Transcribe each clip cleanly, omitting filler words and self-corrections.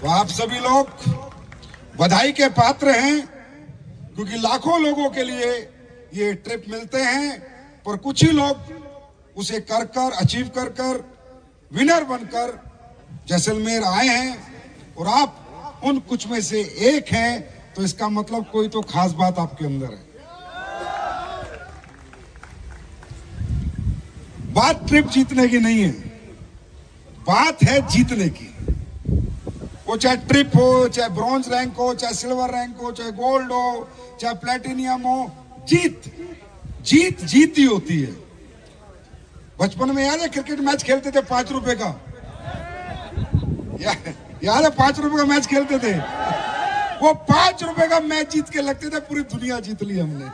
तो आप सभी लोग बधाई के पात्र हैं, क्योंकि लाखों लोगों के लिए ये ट्रिप मिलते हैं, पर कुछ ही लोग उसे कर अचीव कर विनर बनकर जैसलमेर आए हैं, और आप उन कुछ में से एक हैं। तो इसका मतलब कोई तो खास बात आपके अंदर है। बात ट्रिप जीतने की नहीं है, बात है जीतने की। वो चाहे ट्रिप हो, चाहे ब्रॉन्ज रैंक हो, चाहे सिल्वर रैंक हो, चाहे गोल्ड हो, चाहे प्लेटिनियम हो, जीत ही होती है। बचपन में याद है क्रिकेट मैच खेलते थे 5 रुपए का, याद है 5 रुपए का मैच खेलते थे। वो 5 रुपए का मैच जीत के लगते थे पूरी दुनिया जीत ली हमने,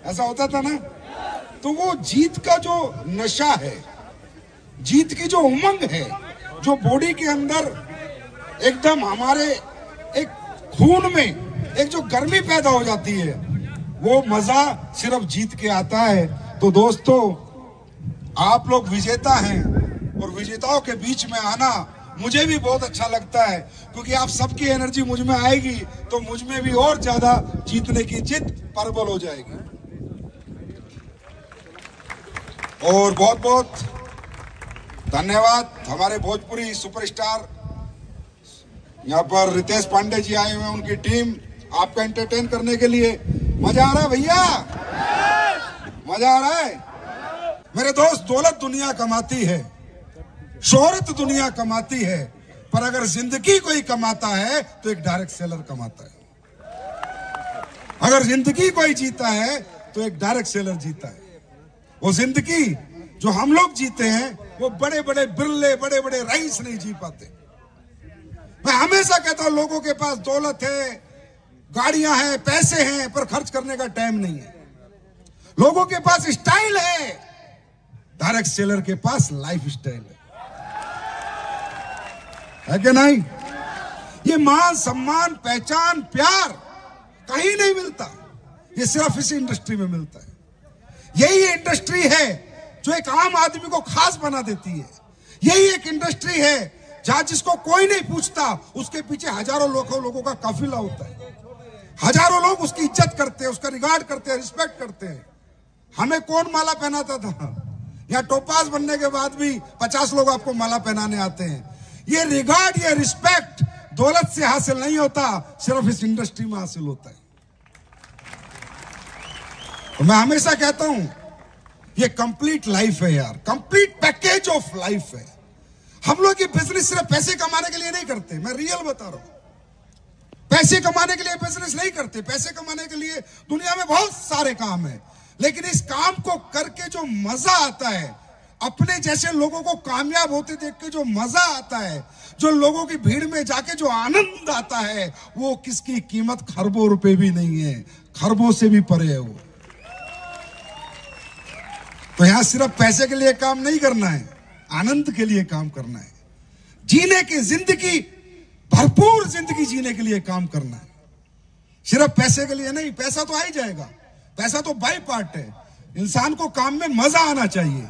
ऐसा होता था ना। तो वो जीत का जो नशा है, जीत की जो उमंग है, जो बॉडी के अंदर एकदम हमारे एक खून में एक जो गर्मी पैदा हो जाती है, वो मजा सिर्फ जीत के आता है। तो दोस्तों, आप लोग विजेता हैं, और विजेताओं के बीच में आना मुझे भी बहुत अच्छा लगता है, क्योंकि आप सबकी एनर्जी मुझ में आएगी तो मुझ में भी और ज्यादा जीतने की जिद प्रबल हो जाएगी। और बहुत बहुत धन्यवाद हमारे भोजपुरी सुपरस्टार यहाँ पर रितेश पांडे जी आए हुए हैं, उनकी टीम आपका एंटरटेन करने के लिए। मजा आ रहा है भैया, मजा आ रहा है मेरे दोस्त। दौलत दुनिया कमाती है, शोहरत दुनिया कमाती है, पर अगर जिंदगी कोई कमाता है तो एक डायरेक्ट सेलर कमाता है। अगर जिंदगी कोई जीता है तो एक डायरेक्ट सेलर जीता है। वो जिंदगी जो हम लोग जीते हैं, वो बड़े बड़े बिरले, बड़े बड़े रईस नहीं जी पाते। मैं हमेशा कहता हूं, लोगों के पास दौलत है, गाड़ियां हैं, पैसे हैं, पर खर्च करने का टाइम नहीं है। लोगों के पास स्टाइल है, डायरेक्ट सेलर के पास लाइफ स्टाइल है कि नहीं? ये मान सम्मान, पहचान, प्यार कहीं नहीं मिलता, ये सिर्फ इसी इंडस्ट्री में मिलता है। यही इंडस्ट्री है जो एक आम आदमी को खास बना देती है। यही एक इंडस्ट्री है जहां जिसको कोई नहीं पूछता, उसके पीछे हजारों लोगों का काफिला होता है। हजारों लोग उसकी इज्जत करते हैं, उसका रिगार्ड करते हैं, रिस्पेक्ट करते हैं। हमें कौन माला पहनाता था? या टोपाज बनने के बाद भी 50 लोग आपको माला पहनाने आते हैं। ये रिगार्ड, ये रिस्पेक्ट दौलत से हासिल नहीं होता, सिर्फ इस इंडस्ट्री में हासिल होता है। तो मैं हमेशा कहता हूं, ये कंप्लीट लाइफ है यार, कंप्लीट पैकेज ऑफ लाइफ है। हम लोग ये बिजनेस सिर्फ पैसे कमाने के लिए नहीं करते, मैं रियल बता रहा हूं। पैसे कमाने के लिए बिजनेस नहीं करते, पैसे कमाने के लिए दुनिया में बहुत सारे काम है, लेकिन इस काम को करके जो मजा आता है, अपने जैसे लोगों को कामयाब होते देख के जो मजा आता है, जो लोगों की भीड़ में जाके जो आनंद आता है, वो किसकी कीमत खरबों रुपए भी नहीं है, खरबों से भी परे है वो। तो यहां सिर्फ पैसे के लिए काम नहीं करना है, आनंद के लिए काम करना है, जीने की जिंदगी, भरपूर जिंदगी जीने के लिए काम करना है। सिर्फ पैसे के लिए नहीं, पैसा तो आ ही जाएगा, पैसा तो बाई पार्ट है। इंसान को काम में मजा आना चाहिए,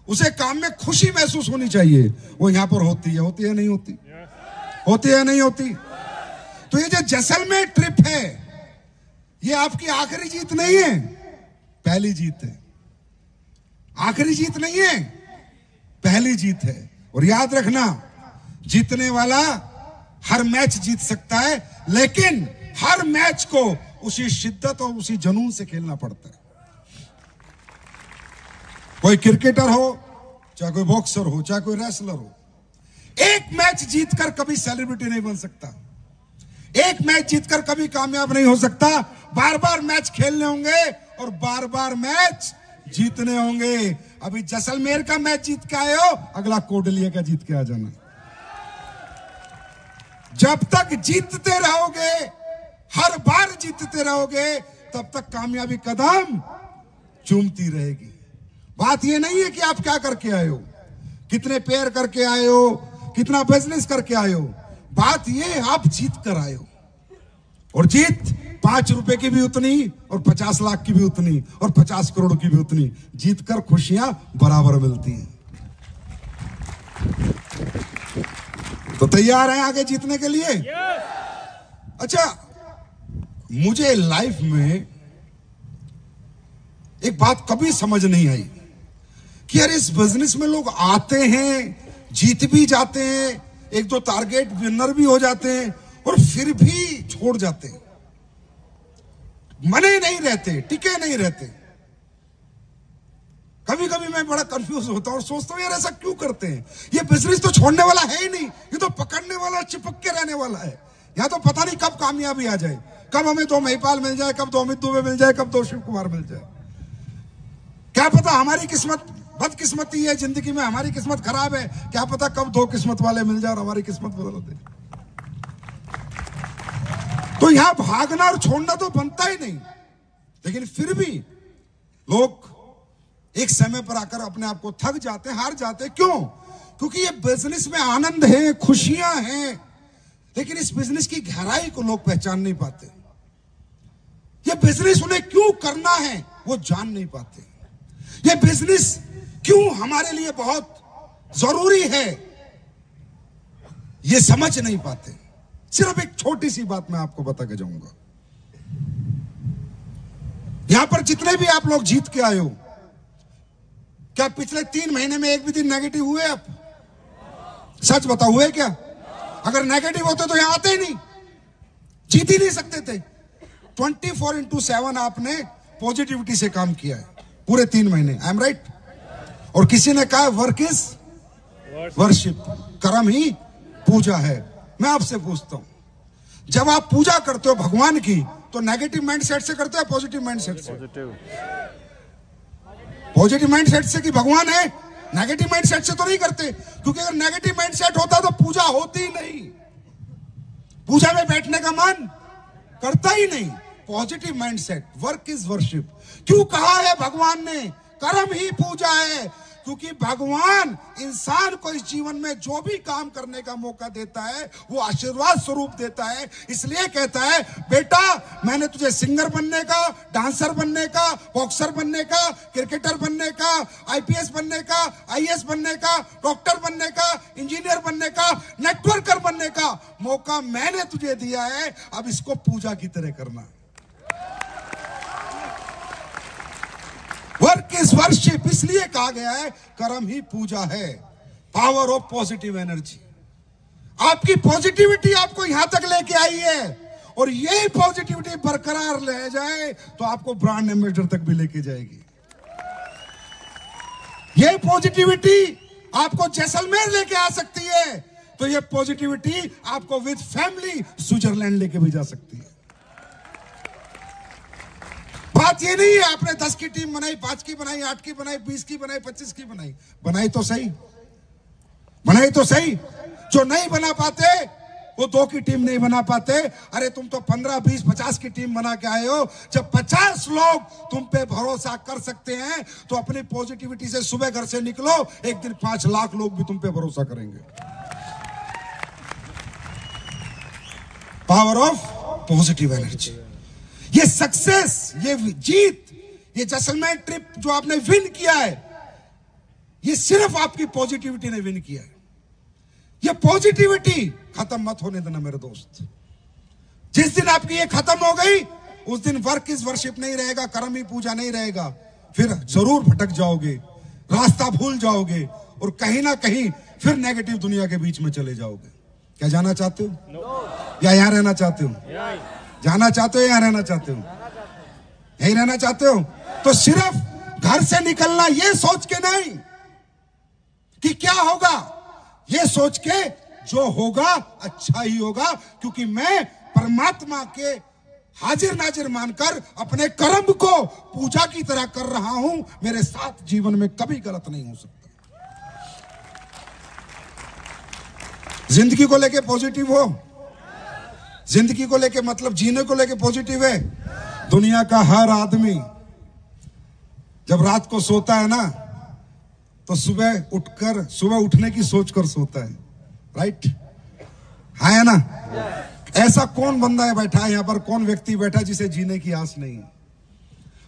उसे काम में खुशी महसूस होनी चाहिए। वो यहां पर होती है नहीं होती? होती है नहीं होती? तो ये जो जैसलमेर ट्रिप है, ये आपकी आखिरी जीत नहीं है, पहली जीत है। आखिरी जीत नहीं है, पहली जीत है। और याद रखना, जीतने वाला हर मैच जीत सकता है, लेकिन हर मैच को उसी शिद्दत और उसी जुनून से खेलना पड़ता है। कोई क्रिकेटर हो, चाहे कोई बॉक्सर हो, चाहे कोई रेसलर हो, एक मैच जीतकर कभी सेलिब्रिटी नहीं बन सकता, एक मैच जीतकर कभी कामयाब नहीं हो सकता। बार बार मैच खेलने होंगे और बार बार मैच जीतने होंगे। अभी जैसलमेर का मैच जीत के आए हो, अगला कोडलिया का जीत के आ जाना। जब तक जीतते रहोगे, हर बार जीतते रहोगे, तब तक कामयाबी कदम चूमती रहेगी। बात यह नहीं है कि आप क्या करके आए हो, कितने पेयर करके आए हो, कितना बिजनेस करके आए हो। बात यह आप जीत कर आए हो, और जीत 5 रुपए की भी उतनी, और 50 लाख की भी उतनी, और 50 करोड़ की भी उतनी। जीत कर खुशियां बराबर मिलती हैं। तो तैयार हैं आगे जीतने के लिए? अच्छा, मुझे लाइफ में एक बात कभी समझ नहीं आई कि यार इस बिजनेस में लोग आते हैं, जीत भी जाते हैं, एक दो टारगेट विनर भी हो जाते हैं और फिर भी छोड़ जाते हैं, मने नहीं रहते, टिके नहीं रहते। कभी कभी मैं बड़ा कंफ्यूज होता हूं और सोचता हूं यार ऐसा क्यों करते हैं? ये बिजनेस तो छोड़ने वाला है ही नहीं, ये तो पकड़ने वाला, चिपक के रहने वाला है। यहां तो पता नहीं कब कामयाबी आ जाए, कब हमें दो महिपाल मिल जाए, कब दो अमित दुबे मिल जाए, कब दो शिव कुमार मिल जाए। क्या पता हमारी किस्मत बदकिस्मती है, जिंदगी में हमारी किस्मत खराब है, क्या पता कब दो किस्मत वाले मिल जाए और हमारी किस्मत बदल दे। तो यहां भागना और छोड़ना तो बनता ही नहीं, लेकिन फिर भी लोग एक समय पर आकर अपने आप को थक जाते हैं, हार जाते हैं। क्यों? क्योंकि ये बिजनेस में आनंद है, खुशियां हैं, लेकिन इस बिजनेस की गहराई को लोग पहचान नहीं पाते। ये बिजनेस उन्हें क्यों करना है वो जान नहीं पाते। ये बिजनेस क्यों हमारे लिए बहुत जरूरी है ये समझ नहीं पाते। सिर्फ एक छोटी सी बात मैं आपको बता के जाऊंगा। यहां पर जितने भी आप लोग जीत के आए हो, क्या पिछले 3 महीने में एक भी दिन नेगेटिव हुए? आप सच बताओ, हुए क्या? अगर नेगेटिव होते तो यहां आते ही नहीं, जीत ही नहीं सकते थे। 24/7 आपने पॉजिटिविटी से काम किया है पूरे 3 महीने। I am right? और किसी ने कहा वर्क इज वर्शिप, कर्म ही पूजा है। मैं आपसे पूछता हूं, जब आप पूजा करते हो भगवान की तो नेगेटिव माइंडसेट से करते हो, पॉजिटिव माइंडसेट से? पॉजिटिव माइंडसेट से कि भगवान है, नेगेटिव माइंडसेट से तो नहीं करते। क्योंकि अगर नेगेटिव माइंडसेट होता तो पूजा होती ही नहीं, पूजा में बैठने का मन करता ही नहीं। Positive mindset, work is worship. क्यों कहा है भगवान ने कर्म ही पूजा है? क्योंकि भगवान इंसान को इस जीवन में जो भी काम करने का मौका देता है वो आशीर्वाद स्वरूप देता है। इसलिए कहता है बेटा मैंने तुझे सिंगर बनने का, डांसर बनने का, बॉक्सर बनने का, क्रिकेटर बनने का, आईपीएस बनने का, आईएएस बनने का, डॉक्टर बनने का, इंजीनियर बनने का, नेटवर्कर बनने का मौका मैंने तुझे दिया है। अब इसको पूजा की तरह करना। वर्क इज वर्शिप इसलिए कहा गया है, कर्म ही पूजा है। पावर ऑफ पॉजिटिव एनर्जी, आपकी पॉजिटिविटी आपको यहां तक लेके आई है और यही पॉजिटिविटी बरकरार ले जाए तो आपको ब्रांड एम्बेसडर तक भी लेके जाएगी। यह पॉजिटिविटी आपको जैसलमेर लेके आ सकती है, तो यह पॉजिटिविटी आपको विद फैमिली स्विट्जरलैंड लेके भी जा सकती है। बात ये नहीं है आपने 10 की टीम बनाई, 5 की बनाई, 8 की बनाई, 20 की बनाई, 25 की बनाई। बनाई तो सही, बनाई तो सही। जो नहीं बना पाते वो 2 की टीम नहीं बना पाते। अरे तुम तो 15, 20, 50 की टीम बना के आए हो। जब 50 लोग तुम पे भरोसा कर सकते हैं तो अपनी पॉजिटिविटी से सुबह घर से निकलो, एक दिन 5 लाख लोग भी तुम पे भरोसा करेंगे। पावर ऑफ पॉजिटिव एनर्जी, ये सक्सेस, ये जीत, ये जैसलमेर ट्रिप जो आपने विन किया है, ये सिर्फ आपकी पॉजिटिविटी ने विन किया है। ये पॉजिटिविटी खत्म मत होने देना मेरे दोस्त। जिस दिन आपकी ये खत्म हो गई उस दिन वर्क इज वर्शिप नहीं रहेगा, कर्म ही पूजा नहीं रहेगा। फिर जरूर भटक जाओगे, रास्ता भूल जाओगे और कहीं ना कहीं फिर नेगेटिव दुनिया के बीच में चले जाओगे। क्या जाना चाहते हो या यहां रहना चाहते हो? जाना चाहते हो या रहना चाहते हो? यही रहना चाहते हो तो सिर्फ घर से निकलना ये सोच के नहीं कि क्या होगा, ये सोच के जो होगा अच्छा ही होगा। क्योंकि मैं परमात्मा के हाजिर नाजिर मानकर अपने कर्म को पूजा की तरह कर रहा हूं। मेरे साथ जीवन में कभी गलत नहीं हो सकता। जिंदगी को लेके पॉजिटिव हो, जिंदगी को लेके मतलब जीने को लेके पॉजिटिव है। दुनिया का हर आदमी जब रात को सोता है ना तो सुबह उठने की सोच कर सोता है, राइट? है ना? ऐसा कौन बंदा है बैठा है यहां पर, कौन व्यक्ति बैठा जिसे जीने की आस नहीं है?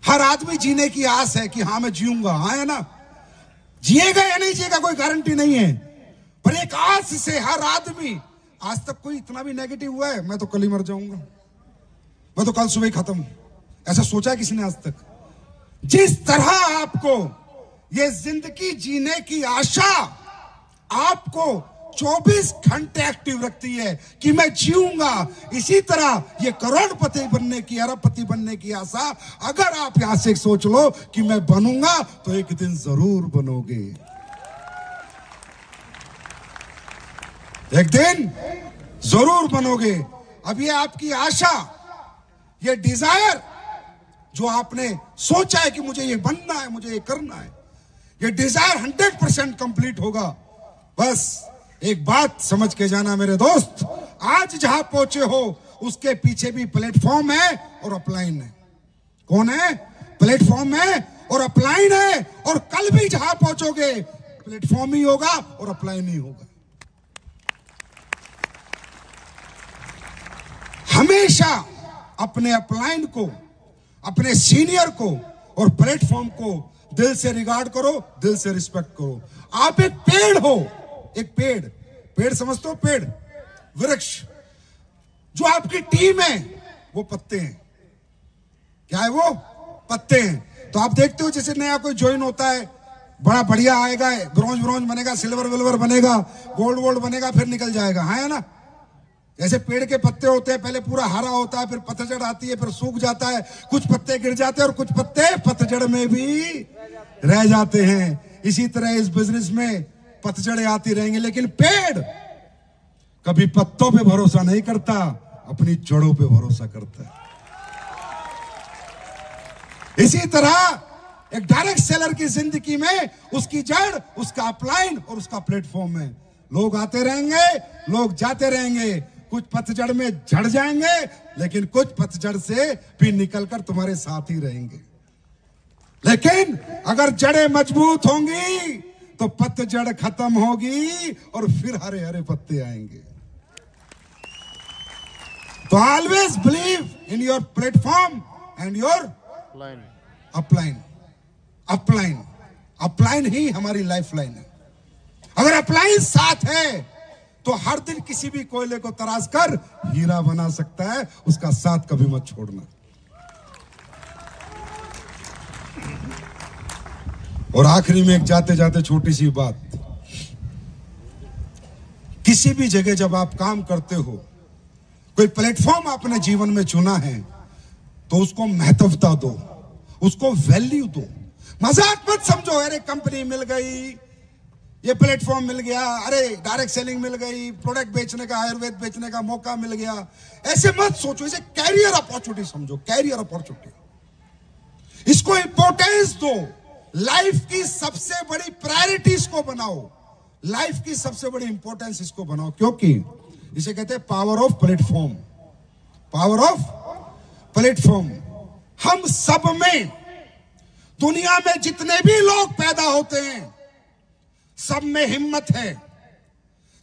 हर आदमी जीने की आस है कि हाँ मैं जीऊंगा, हाँ है ना? जिएगा या नहीं जिएगा कोई गारंटी नहीं है। पर एक आस से हर आदमी, आज तक कोई इतना भी नेगेटिव हुआ है मैं तो कल ही मर जाऊंगा, मैं तो कल सुबह ही खत्म, ऐसा सोचा किसी ने आज तक? जिस तरह आपको ये जिंदगी जीने की आशा आपको 24 घंटे एक्टिव रखती है कि मैं जीऊंगा, इसी तरह ये करोड़पति बनने की, अरबपति बनने की आशा अगर आप यहां से सोच लो कि मैं बनूंगा, तो एक दिन जरूर बनोगे, एक दिन जरूर बनोगे। अब ये आपकी आशा, ये डिजायर जो आपने सोचा है कि मुझे ये बनना है, मुझे ये करना है, ये डिजायर 100% कंप्लीट होगा। बस एक बात समझ के जाना मेरे दोस्त, आज जहां पहुंचे हो उसके पीछे भी प्लेटफॉर्म है और अपलाइन है। कौन है? प्लेटफॉर्म है और अपलाइन है, और कल भी जहां पहुंचोगे प्लेटफॉर्म ही होगा और अपलाइन ही होगा। हमेशा अपने अपलाइन को, अपने सीनियर को और प्लेटफॉर्म को दिल से रिगार्ड करो, दिल से रिस्पेक्ट करो। आप एक पेड़ हो, एक पेड़, पेड़ समझते हो? पेड़, वृक्ष। जो आपकी टीम है वो पत्ते हैं। क्या है वो? पत्ते हैं। तो आप देखते हो जैसे नया कोई ज्वाइन होता है, बड़ा बढ़िया आएगा, ब्रॉन्ज बनेगा, सिल्वर विल्वर बनेगा, गोल्ड बनेगा, फिर निकल जाएगा, है ना? जैसे पेड़ के पत्ते होते हैं, पहले पूरा हरा होता है, फिर पतझड़ आती है, फिर सूख जाता है, कुछ पत्ते गिर जाते हैं और कुछ पत्ते पतझड़ में भी रह जाते हैं। इसी तरह इस बिजनेस में पतझड़ें आती रहेंगी, लेकिन पेड़ कभी पत्तों पे भरोसा नहीं करता, अपनी जड़ों पे भरोसा करता है। इसी तरह एक डायरेक्ट सेलर की जिंदगी में उसकी जड़, उसका अपलाइन और उसका प्लेटफॉर्म है। लोग आते रहेंगे, लोग जाते रहेंगे, कुछ पतझड़ में झड़ जाएंगे, लेकिन कुछ पतझड़ से भी निकलकर तुम्हारे साथ ही रहेंगे। लेकिन अगर जड़ें मजबूत होंगी तो पतझड़ खत्म होगी और फिर हरे हरे पत्ते आएंगे। तो always believe in your platform and your upline. Upline, upline ही हमारी लाइफ लाइन है। अगर अपलाइन साथ है तो हर दिन किसी भी कोयले को तराश कर हीरा बना सकता है, उसका साथ कभी मत छोड़ना। और आखिरी में एक जाते जाते छोटी सी बात, किसी भी जगह जब आप काम करते हो, कोई प्लेटफॉर्म आपने जीवन में चुना है, तो उसको महत्वता दो, उसको वैल्यू दो। मजाक मत समझो, अरे कंपनी मिल गई, ये प्लेटफॉर्म मिल गया, अरे डायरेक्ट सेलिंग मिल गई, प्रोडक्ट बेचने का, आयुर्वेद बेचने का मौका मिल गया, ऐसे मत सोचो। इसे कैरियर अपॉर्चुनिटी समझो, कैरियर अपॉर्चुनिटी। इसको इंपॉर्टेंस दो, लाइफ की सबसे बड़ी प्रायोरिटी इसको बनाओ, लाइफ की सबसे बड़ी इंपॉर्टेंस इसको बनाओ, क्योंकि इसे कहते हैं power of platform. Power of platform. हम सब में, दुनिया में जितने भी लोग पैदा होते हैं, सब में हिम्मत है,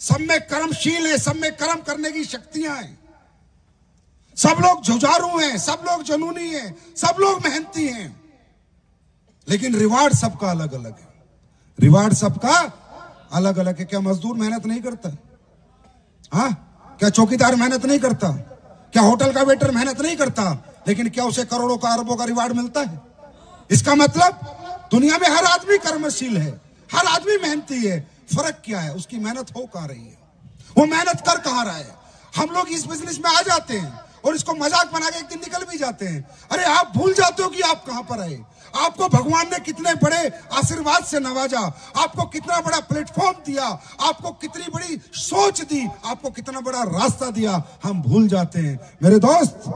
सब में कर्मशील है, सब में कर्म करने की शक्तियां हैं, सब लोग जुझारू हैं, सब लोग जुनूनी हैं, सब लोग मेहनती हैं, लेकिन रिवार्ड सबका अलग अलग है। रिवार्ड सबका अलग अलग है। क्या मजदूर मेहनत नहीं करता? हाँ? क्या चौकीदार मेहनत नहीं करता? क्या होटल का वेटर मेहनत नहीं करता? लेकिन क्या उसे करोड़ों का, अरबों का रिवार्ड मिलता है? इसका मतलब दुनिया में हर आदमी कर्मशील है, हर आदमी मेहनती है। फर्क क्या है? उसकी मेहनत हो कहां रही है, वो मेहनत कर कहां रहा है। हम लोग इस बिजनेस में आ जाते हैं और इसको मजाक बना के एक दिन निकल भी जाते हैं। अरे आप भूल जाते हो कि आप कहां पर आए, आपको भगवान ने कितने बड़े आशीर्वाद से नवाजा, आपको कितना बड़ा प्लेटफॉर्म दिया, आपको कितनी बड़ी सोच दी, आपको कितना बड़ा रास्ता दिया, हम भूल जाते हैं। मेरे दोस्त,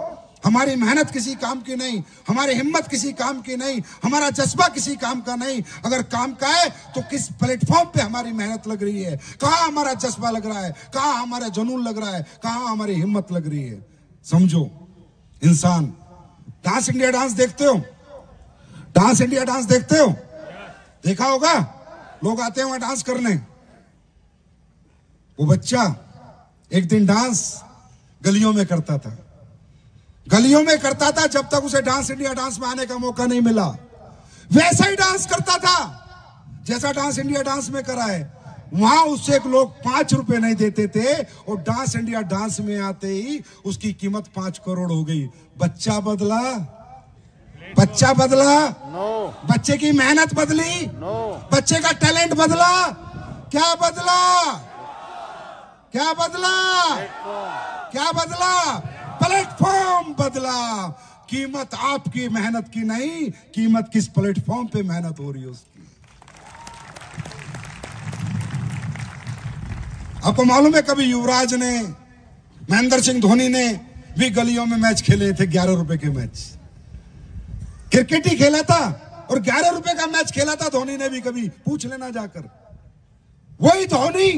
हमारी मेहनत किसी काम की नहीं, हमारी हिम्मत किसी काम की नहीं, हमारा जज्बा किसी काम का नहीं। अगर काम का है तो किस प्लेटफॉर्म पे हमारी मेहनत लग रही है, कहां हमारा जज्बा लग रहा है, कहां हमारा जुनून लग रहा है, कहां हमारी हिम्मत लग रही है। समझो, इंसान। डांस इंडिया डांस देखते हो? डांस इंडिया डांस देखते हो? देखा होगा, लोग आते हैं वहां डांस करने। वो बच्चा एक दिन डांस गलियों में करता था, गलियों में करता था जब तक उसे डांस इंडिया डांस में आने का मौका नहीं मिला। वैसा ही डांस करता था जैसा डांस इंडिया डांस में करा है। वहां उससे एक लोग 5 रुपए नहीं देते थे और डांस इंडिया डांस में आते ही उसकी कीमत 5 करोड़ हो गई। बच्चा बदला? बच्चा बदला? बच्चे की मेहनत बदली? बच्चे का टैलेंट बदला? क्या बदला? क्या बदला? क्या बदला? प्लेटफॉर्म बदला। कीमत आपकी मेहनत की नहीं, कीमत किस प्लेटफॉर्म पे मेहनत हो रही है उसकी। आपको मालूम है कभी युवराज ने, महेंद्र सिंह धोनी ने भी गलियों में मैच खेले थे, 11 रुपए के मैच। क्रिकेट ही खेला था और 11 रुपए का मैच खेला था धोनी ने भी, कभी पूछ लेना जाकर। वही धोनी,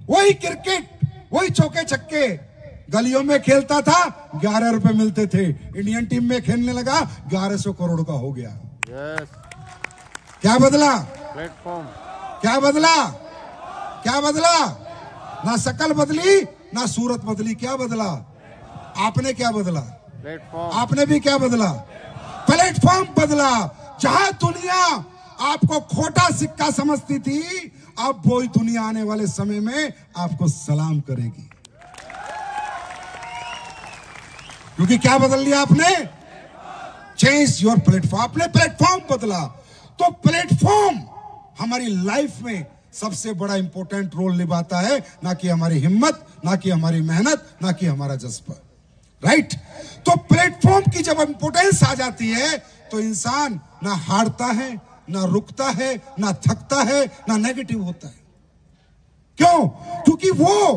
वही क्रिकेट, वही चौके छक्के गलियों में खेलता था, 11 रुपए मिलते थे। इंडियन टीम में खेलने लगा, 1100 करोड़ का हो गया। क्या बदला? प्लेटफॉर्म। क्या बदला? क्या बदला? ना शकल बदली, ना सूरत बदली। क्या बदला? आपने क्या बदला? प्लेटफॉर्म। आपने भी क्या बदला? प्लेटफॉर्म बदला। जहां दुनिया आपको खोटा सिक्का समझती थी, अब वही दुनिया आने वाले समय में आपको सलाम करेगी। क्योंकि क्या बदल लिया आपने? Change your platform. आपने प्लेटफॉर्म बदला। तो प्लेटफॉर्म हमारी लाइफ में सबसे बड़ा इंपॉर्टेंट रोल निभाता है, ना कि हमारी हिम्मत, ना कि हमारी मेहनत, ना कि हमारा जज्बा। राइट? तो प्लेटफॉर्म की जब इंपॉर्टेंस आ जाती है तो इंसान ना हारता है, ना रुकता है, ना थकता है, ना नेगेटिव होता है। क्यों? क्योंकि वो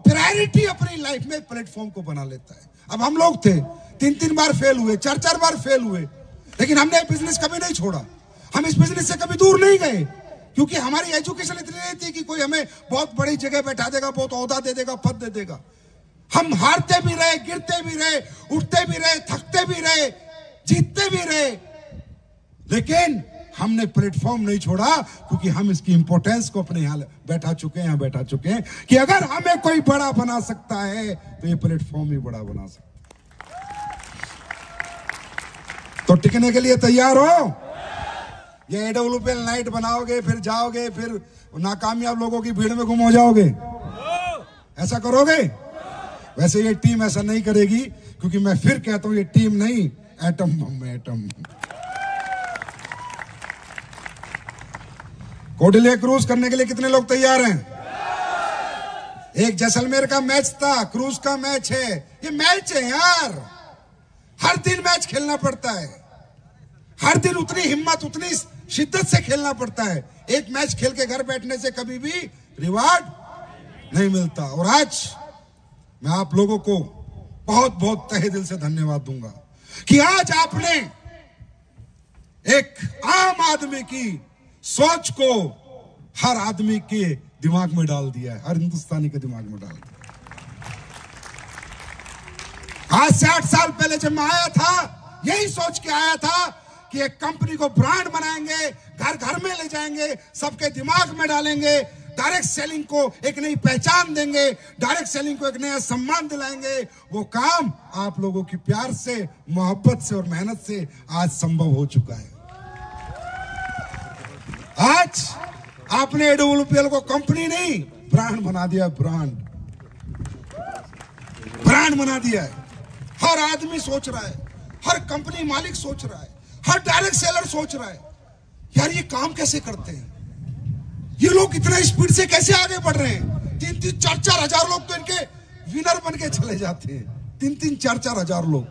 प्रायोरिटी अपनी लाइफ में प्लेटफॉर्म को बना लेता है। अब हम लोग थे, 3-3 बार फेल हुए, 4-4 बार फेल हुए, लेकिन हमने बिजनेस कभी नहीं छोड़ा। हम इस बिजनेस से कभी दूर नहीं गए, क्योंकि हमारी एजुकेशन इतनी नहीं थी कि कोई हमें बहुत बड़ी जगह बैठा देगा, बहुत ओहदा दे देगा, पद दे देगा। हम हारते भी रहे, गिरते भी रहे, उठते भी रहे, थकते भी रहे, जीतते भी रहे, लेकिन हमने प्लेटफॉर्म नहीं छोड़ा, क्योंकि हम इसकी इंपॉर्टेंस को अपने यहां बैठा चुके हैं कि अगर हमें कोई बड़ा बना सकता है तो ये प्लेटफॉर्म ही बड़ा बना सकता है। तो टिकने के लिए तैयार हो? ये AWPL नाइट बनाओगे, फिर जाओगे, फिर नाकामयाब लोगों की भीड़ में गुम हो जाओगे? ऐसा करोगे? वैसे ये टीम ऐसा नहीं करेगी, क्योंकि मैं फिर कहता हूं ये टीम नहीं, एटम बम है, एटम। कोटिलिया क्रूज करने के लिए कितने लोग तैयार हैं? एक जैसलमेर का मैच था, क्रूज का मैच है। ये मैच है यार, हर दिन मैच खेलना पड़ता है, हर दिन उतनी हिम्मत, उतनी शिद्दत से खेलना पड़ता है। एक मैच खेल के घर बैठने से कभी भी रिवार्ड नहीं मिलता। और आज मैं आप लोगों को बहुत बहुत तहे दिल से धन्यवाद दूंगा कि आज आपने एक आम आदमी की सोच को हर आदमी के दिमाग में डाल दिया है, हर हिंदुस्तानी के दिमाग में डाल दिया। आज से 8 साल पहले जब मैं आया था, यही सोच के आया था कि एक कंपनी को ब्रांड बनाएंगे, घर घर में ले जाएंगे, सबके दिमाग में डालेंगे, डायरेक्ट सेलिंग को एक नई पहचान देंगे, डायरेक्ट सेलिंग को एक नया सम्मान दिलाएंगे। वो काम आप लोगों की प्यार से, मोहब्बत से और मेहनत से आज संभव हो चुका है। आज आपने AWPL को कंपनी नहीं, ब्रांड बना दिया। ब्रांड बना दिया है। हर आदमी सोच रहा है, हर कंपनी मालिक सोच रहा है, हर डायरेक्ट सेलर सोच रहा है, यार ये काम कैसे करते हैं, ये लोग इतना स्पीड से कैसे आगे बढ़ रहे हैं। 3-3, 4-4 हजार लोग तो इनके विनर बन के चले जाते हैं। 3-3, 4-4 हजार लोग।